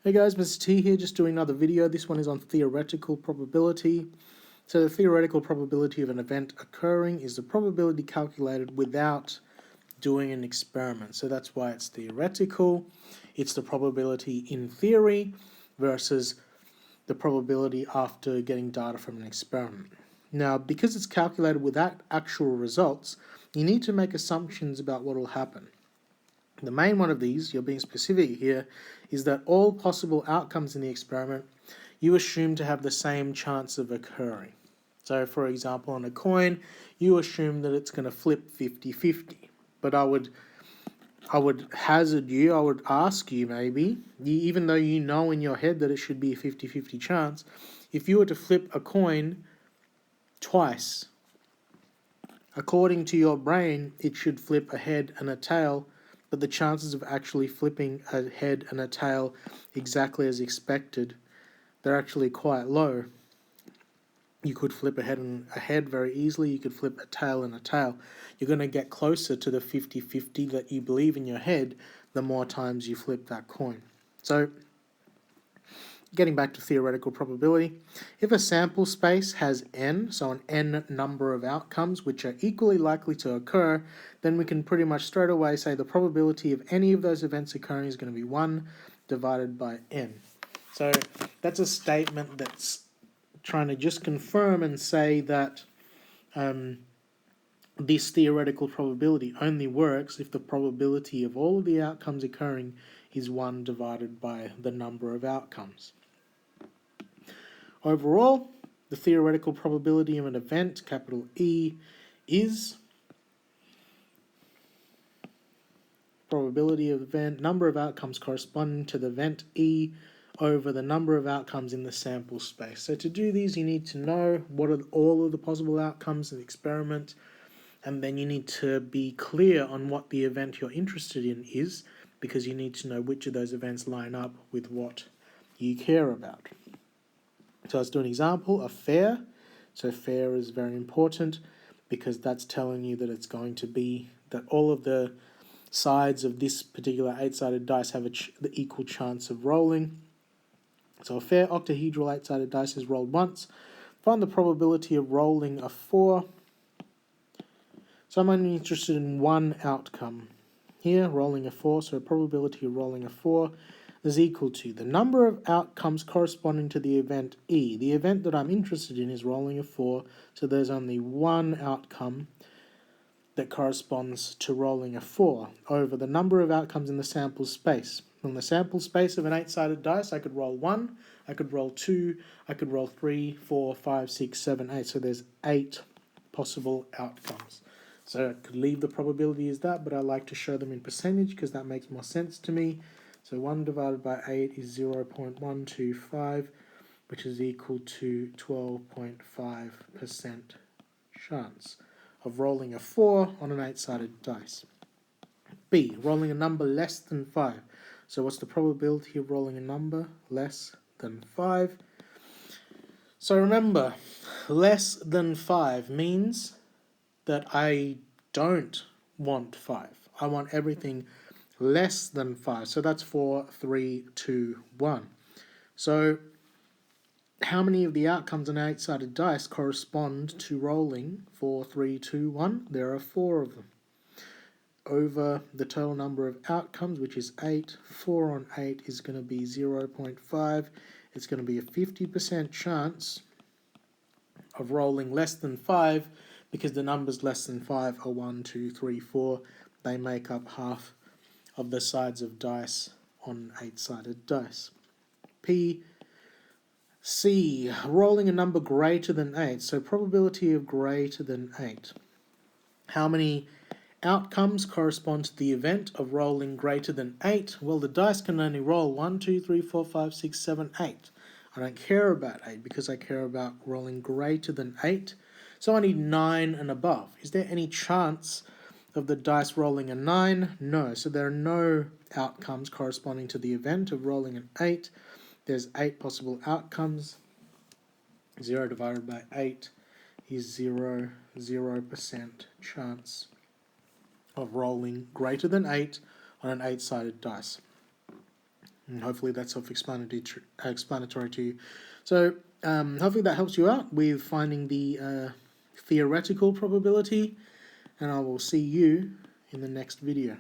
Hey guys, Mr. T here, just doing another video. This one is on theoretical probability. So the theoretical probability of an event occurring is the probability calculated without doing an experiment. So that's why it's theoretical. It's the probability in theory versus the probability after getting data from an experiment. Now, because it's calculated without actual results, you need to make assumptions about what will happen. The main one of these, you're being specific here, is that all possible outcomes in the experiment you assume to have the same chance of occurring. So for example, on a coin, you assume that it's going to flip 50-50. But I would hazard you, I would ask you maybe, even though you know in your head that it should be a 50-50 chance, if you were to flip a coin twice, according to your brain, it should flip a head and a tail, but the chances of actually flipping a head and a tail exactly as expected, they're actually quite low. You could flip a head and a head very easily, you could flip a tail and a tail. You're going to get closer to the 50-50 that you believe in your head the more times you flip that coin. So, getting back to theoretical probability, if a sample space has n, so an n number of outcomes which are equally likely to occur, then we can pretty much straight away say the probability of any of those events occurring is going to be 1 divided by n. So that's a statement that's trying to just confirm and say that this theoretical probability only works if the probability of all of the outcomes occurring is 1 divided by the number of outcomes. Overall, the theoretical probability of an event, capital E, is probability of event, number of outcomes corresponding to the event E over the number of outcomes in the sample space. So to do these, you need to know what are all of the possible outcomes of the experiment, and then you need to be clear on what the event you're interested in is, because you need to know which of those events line up with what you care about. So let's do an example, a fair. So fair is very important because that's telling you that it's going to be that all of the sides of this particular 8-sided dice have the equal chance of rolling. So a fair octahedral 8-sided dice is rolled once. Find the probability of rolling a 4. So I'm only interested in one outcome here, rolling a 4. So probability of rolling a 4 is equal to the number of outcomes corresponding to the event E. The event that I'm interested in is rolling a 4, so there's only one outcome that corresponds to rolling a 4 over the number of outcomes in the sample space. In the sample space of an 8-sided dice, I could roll 1, I could roll 2, I could roll 3, 4, 5, 6, 7, 8. So there's 8 possible outcomes. So I could leave the probability as that, but I like to show them in percentage because that makes more sense to me. So 1 divided by 8 is 0.125, which is equal to 12.5% chance of rolling a 4 on an 8-sided dice. B, rolling a number less than 5. So what's the probability of rolling a number less than 5? So remember, less than 5 means that I don't want 5. I want everything less than 5. So that's 4, 3, 2, 1. So how many of the outcomes on 8-sided dice correspond to rolling 4, 3, 2, 1? There are 4 of them. Over the total number of outcomes, which is 8, 4 on 8 is going to be 0.5. It's going to be a 50% chance of rolling less than 5 because the numbers less than 5 are 1, 2, 3, 4. They make up half of the sides of dice on 8-sided dice. P, C, rolling a number greater than 8. So probability of greater than 8. How many outcomes correspond to the event of rolling greater than 8? Well, the dice can only roll 1, 2, 3, 4, 5, 6, 7, 8. I don't care about 8 because I care about rolling greater than 8. So I need 9 and above. Is there any chance of the dice rolling a 9? No. So there are no outcomes corresponding to the event of rolling an 8. There's 8 possible outcomes. 0 divided by 8 is 0% chance of rolling greater than 8 on an 8-sided dice. And hopefully that's self-explanatory to you. So hopefully that helps you out with finding the theoretical probability, and I will see you in the next video.